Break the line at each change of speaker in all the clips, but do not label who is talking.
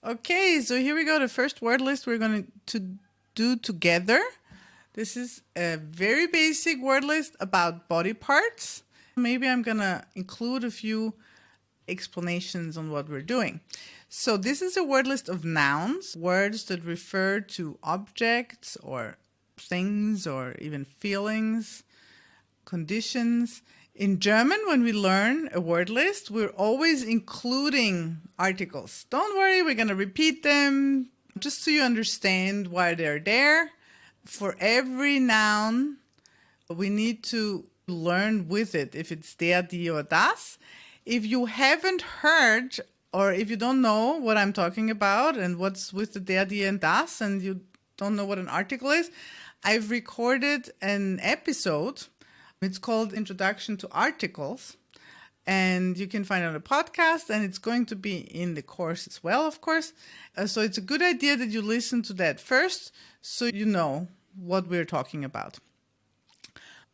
Okay, so here we go. The first word list we're going to do together. This is a very basic word list about body parts. Maybe I'm going to include a few explanations on what we're doing. So this is a word list of nouns, words that refer to objects or things or even feelings, conditions. In German, when we learn a word list, we're always including articles. Don't worry, we're going to repeat them just so you understand why they're there. For every noun, we need to learn with it if it's der, die, or das. If you haven't heard or if you don't know what I'm talking about and what's with the der, die, and das, and you don't know what an article is, I've recorded an episode. It's called Introduction to Articles, and you can find it on a podcast, and it's going to be in the course as well, of course. So it's a good idea that you listen to that first so you know what we're talking about.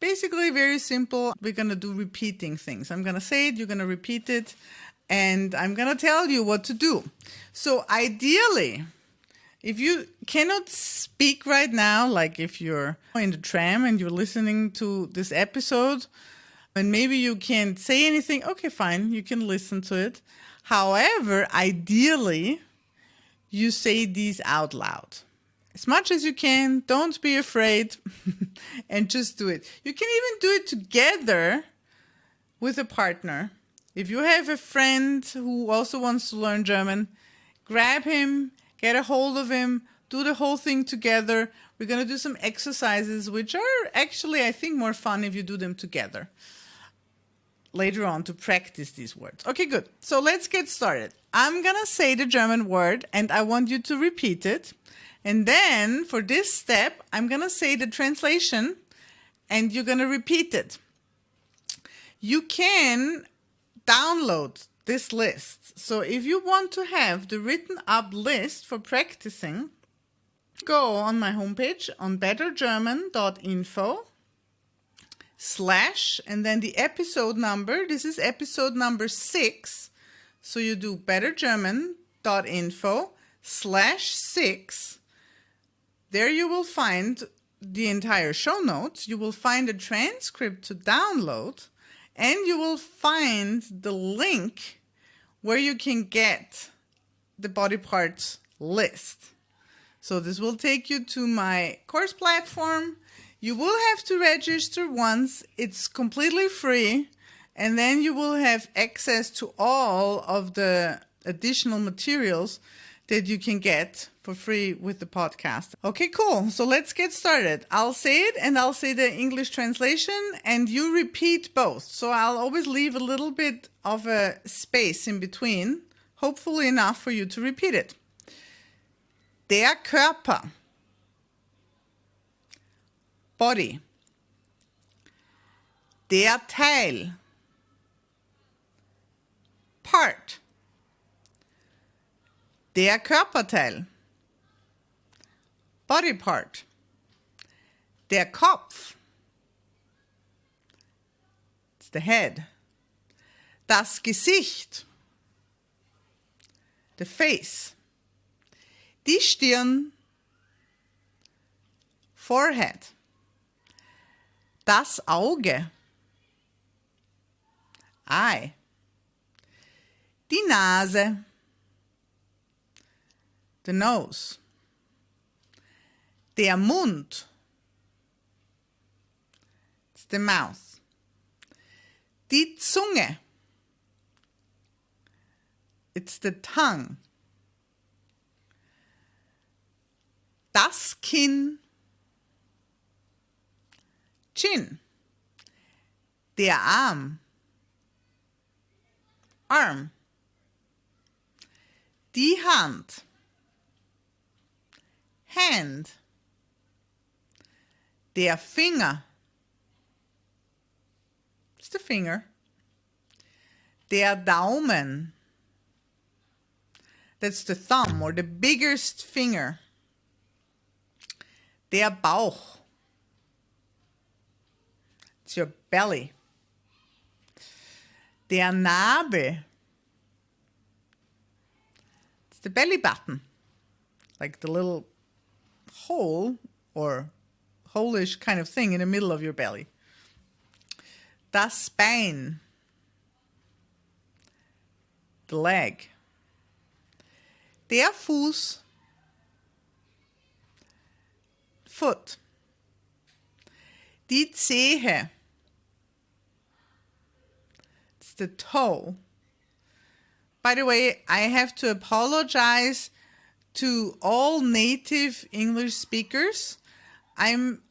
Basically, very simple. We're going to do repeating things. I'm going to say it, you're going to repeat it, and I'm going to tell you what to do. So ideally, if you cannot speak right now, like if you're in the tram and you're listening to this episode, and maybe you can't say anything, okay, fine, you can listen to it. However, ideally, you say these out loud. As much as you can, don't be afraid, and just do it. You can even do it together with a partner. If you have a friend who also wants to learn German, grab him, get a hold of him, do the whole thing together. We're going to do some exercises, which are actually, I think, more fun if you do them together later on to practice these words. Okay, good. So let's get started. I'm going to say the German word, and I want you to repeat it. And then for this step, I'm going to say the translation, and you're going to repeat it. You can download this list. So if you want to have the written up list for practicing, go on my homepage on bettergerman.info/ and then the episode number. This is episode number 6. So you do bettergerman.info/6. There you will find the entire show notes. You will find a transcript to download, and you will find the link where you can get the body parts list. So this will take you to my course platform. You will have to register once. It's completely free. And then you will have access to all of the additional materials that you can get for free with the podcast. Okay, cool. So let's get started. I'll say it and I'll say the English translation and you repeat both. So I'll always leave a little bit of a space in between, hopefully enough for you to repeat it. Der Körper. Body. Der Teil. Part. Der Körperteil. Body part. Der Kopf. It's the head. Das Gesicht. The face. Die Stirn. Forehead. Das Auge. Eye. Die Nase. The nose. Der Mund. It's the mouth. Die Zunge. It's the tongue. Das Kinn. Chin. Der Arm. Arm. Die Hand. Hand. Der Finger. It's the finger. Der Daumen. That's the thumb or the biggest finger. Der Bauch. It's your belly. Der Nabel. It's the belly button, like the little hole or hole-ish kind of thing in the middle of your belly. Das Bein, the leg. Der Fuß, foot. Die Zehe, it's the toe. By the way, I have to apologize to all native English speakers. I'm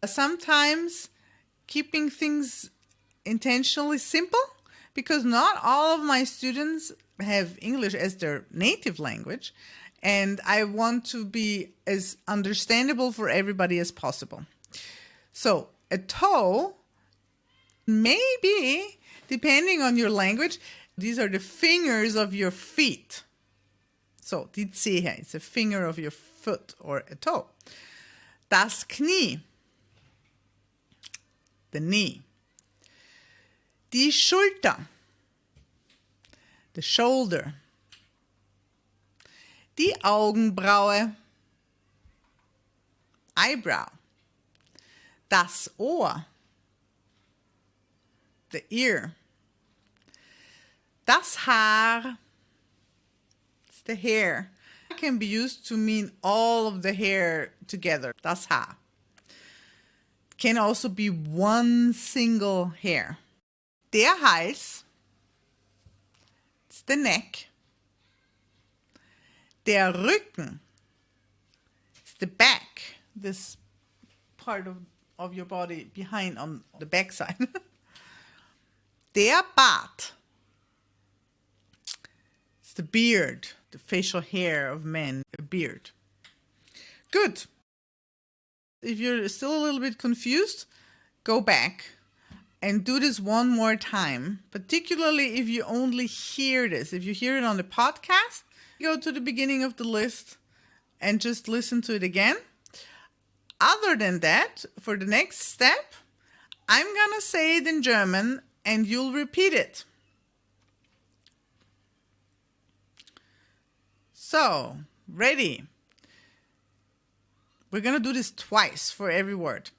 sometimes keeping things intentionally simple because not all of my students have English as their native language, and I want to be as understandable for everybody as possible. So a toe, maybe, depending on your language, these are the fingers of your feet. So, die Zehe, it's a finger of your foot or a toe. Das Knie, the knee. Die Schulter, the shoulder. Die Augenbraue, eyebrow. Das Ohr, the ear. Das Haar, it's the hair. It can be used to mean all of the hair together. Das Haar. It can also be one single hair. Der Hals, it's the neck. Der Rücken, it's the back, this part of your body behind on the back side. Der Bart, it's the beard, the facial hair of men, a beard. Good. If you're still a little bit confused, go back and do this one more time, particularly if you only hear this. If you hear it on the podcast, go to the beginning of the list and just listen to it again. Other than that, for the next step, I'm gonna say it in German and you'll repeat it. So, ready? We're gonna do this twice for every word.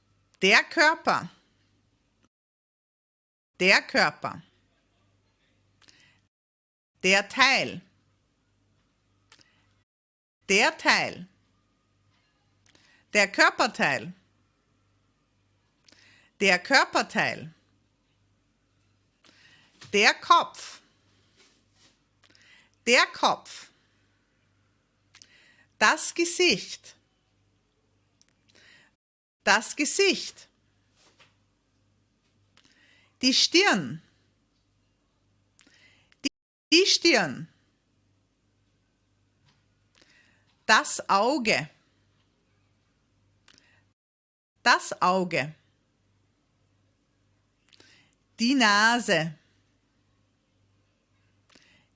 Der Körper. Der Körper. Der Teil. Der Teil. Der Körperteil. Der Körperteil. Der Kopf. Der Kopf. Das Gesicht. Das Gesicht. Die Stirn. Die Stirn. Das Auge. Das Auge. Die Nase.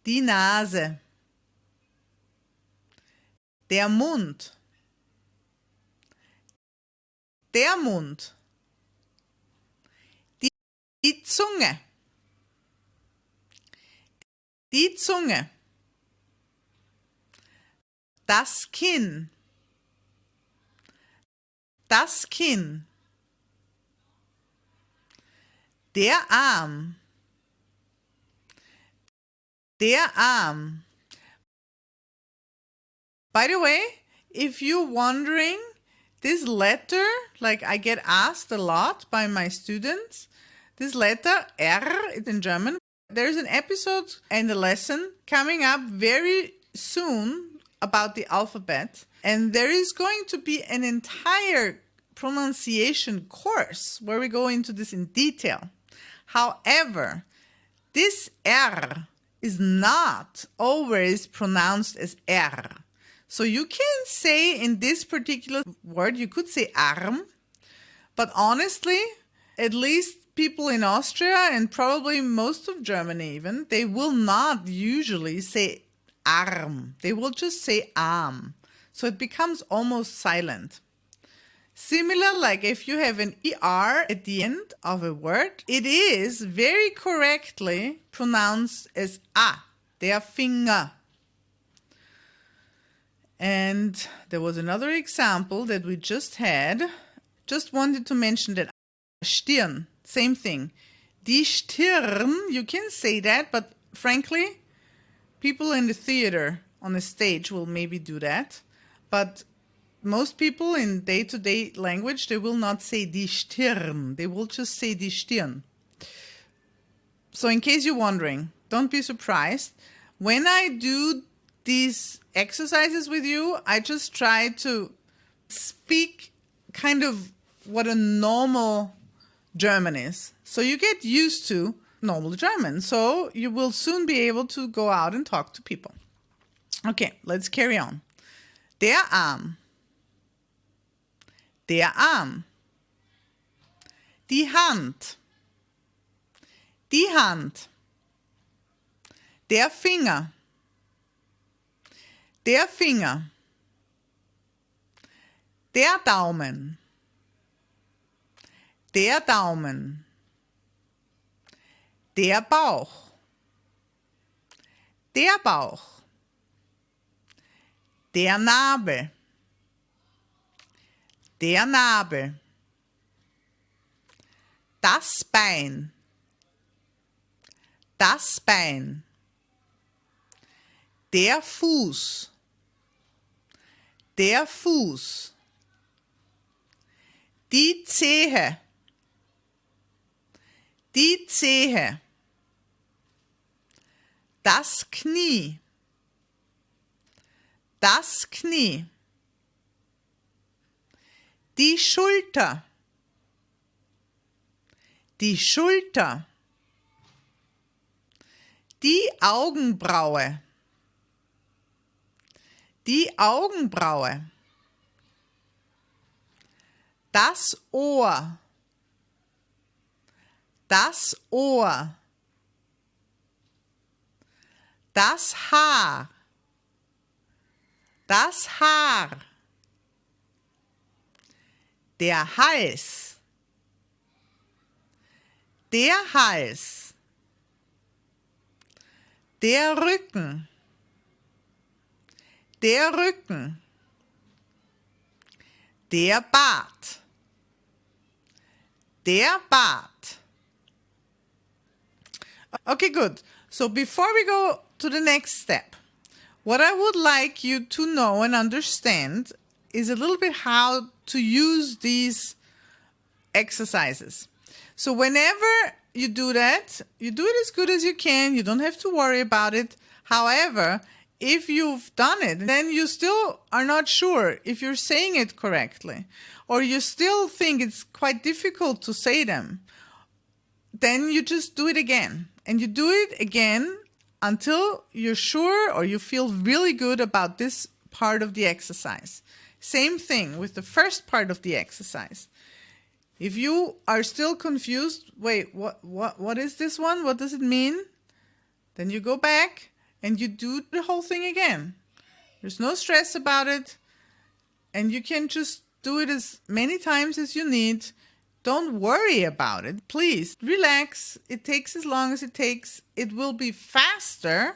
Die Nase. Der Mund. Der Mund. Die Zunge. Die Zunge. Das Kinn. Das Kinn. Der Arm. Der Arm. By the way, if you're wondering, this letter, like I get asked a lot by my students, this letter, R, in German, there's an episode and a lesson coming up very soon about the alphabet. And there is going to be an entire pronunciation course where we go into this in detail. However, this R is not always pronounced as R. So you can say in this particular word, you could say Arm, but honestly, at least people in Austria and probably most of Germany even, they will not usually say Arm. They will just say Arm. So it becomes almost silent. Similar, like if you have an ER at the end of a word, it is very correctly pronounced as A, der Finger. And there was another example that we just had. Just wanted to mention that Stirn, same thing. Die Stirn, you can say that, but frankly, people in the theater on the stage will maybe do that. But most people in day-to-day language, they will not say die Stirn. They will just say die Stirn. So in case you're wondering, don't be surprised. When I do these exercises with you, I just try to speak kind of what a normal German is. So you get used to normal German. So you will soon be able to go out and talk to people. Okay, let's carry on. Der Arm. Der Arm. Die Hand. Die Hand. Der Finger. Der Finger. Der Daumen. Der Daumen. Der Bauch. Der Bauch. Der Nabel. Der Nabel. Das Bein. Das Bein. Der Fuß. Der Fuß. Die Zehe. Die Zehe. Das Knie. Das Knie. Die Schulter. Die Schulter. Die Augenbraue. Die Augenbraue. Das Ohr. Das Ohr. Das Haar. Das Haar. Der Hals. Der Hals. Der Rücken. Der Rücken. Der Bart. Der Bart. Okay, good. So before we go to the next step, what I would like you to know and understand is a little bit how to use these exercises. So whenever you do that, you do it as good as you can. You don't have to worry about it. However, if you've done it, then you still are not sure if you're saying it correctly, or you still think it's quite difficult to say them, then you just do it again. And you do it again until you're sure or you feel really good about this part of the exercise. Same thing with the first part of the exercise. If you are still confused, wait, what is this one? What does it mean? Then you go back and you do the whole thing again. There's no stress about it. And you can just do it as many times as you need. Don't worry about it. Please relax. It takes as long as it takes. It will be faster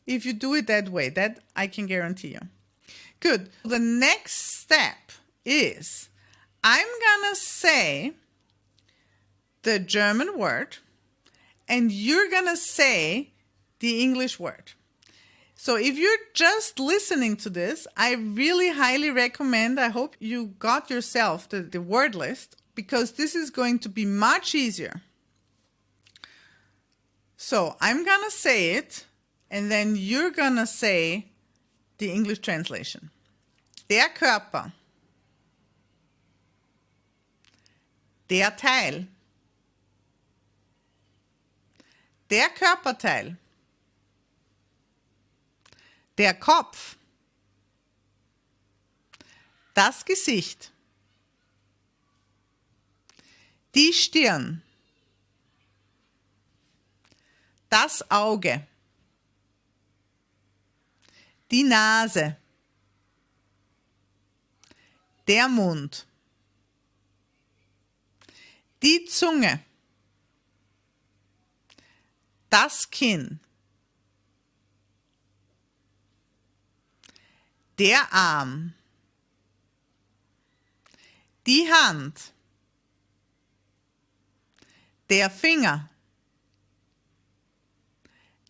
if you do it that way. That I can guarantee you. Good. The next step is I'm gonna say the German word and you're gonna say the English word. So if you're just listening to this, I really highly recommend, I hope you got yourself the word list, because this is going to be much easier. So I'm gonna say it, and then you're gonna say the English translation. Der Körper. Der Teil. Der Körperteil. Der Kopf. Das Gesicht. Die Stirn. Das Auge. Die Nase. Der Mund. Die Zunge. Das Kinn. Der Arm. Die Hand. Der Finger.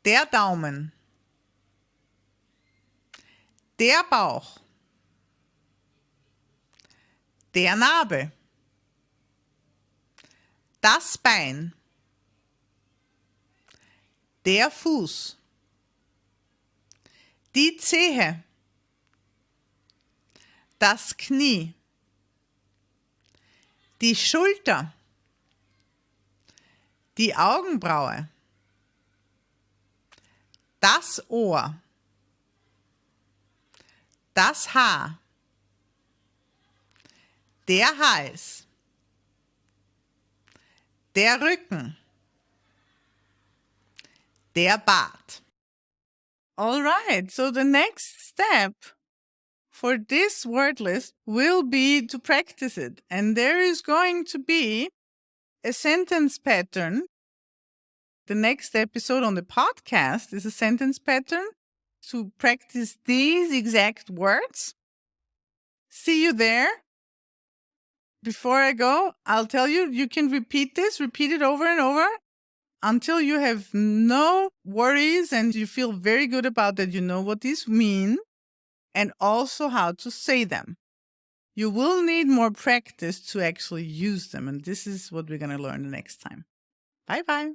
Der Daumen. Der Bauch. Der Nabel. Das Bein. Der Fuß. Die Zehe. Das Knie. Die Schulter. Die Augenbraue. Das Ohr. Das Haar. Der Hals. Der Rücken. Der Bart. All right, so the next step for this word list will be to practice it. And there is going to be a sentence pattern. The next episode on the podcast is a sentence pattern to practice these exact words. See you there. Before I go, I'll tell you, you can repeat it over and over until you have no worries and you feel very good about that. You know what these mean and also how to say them. You will need more practice to actually use them. And this is what we're going to learn the next time. Bye-bye.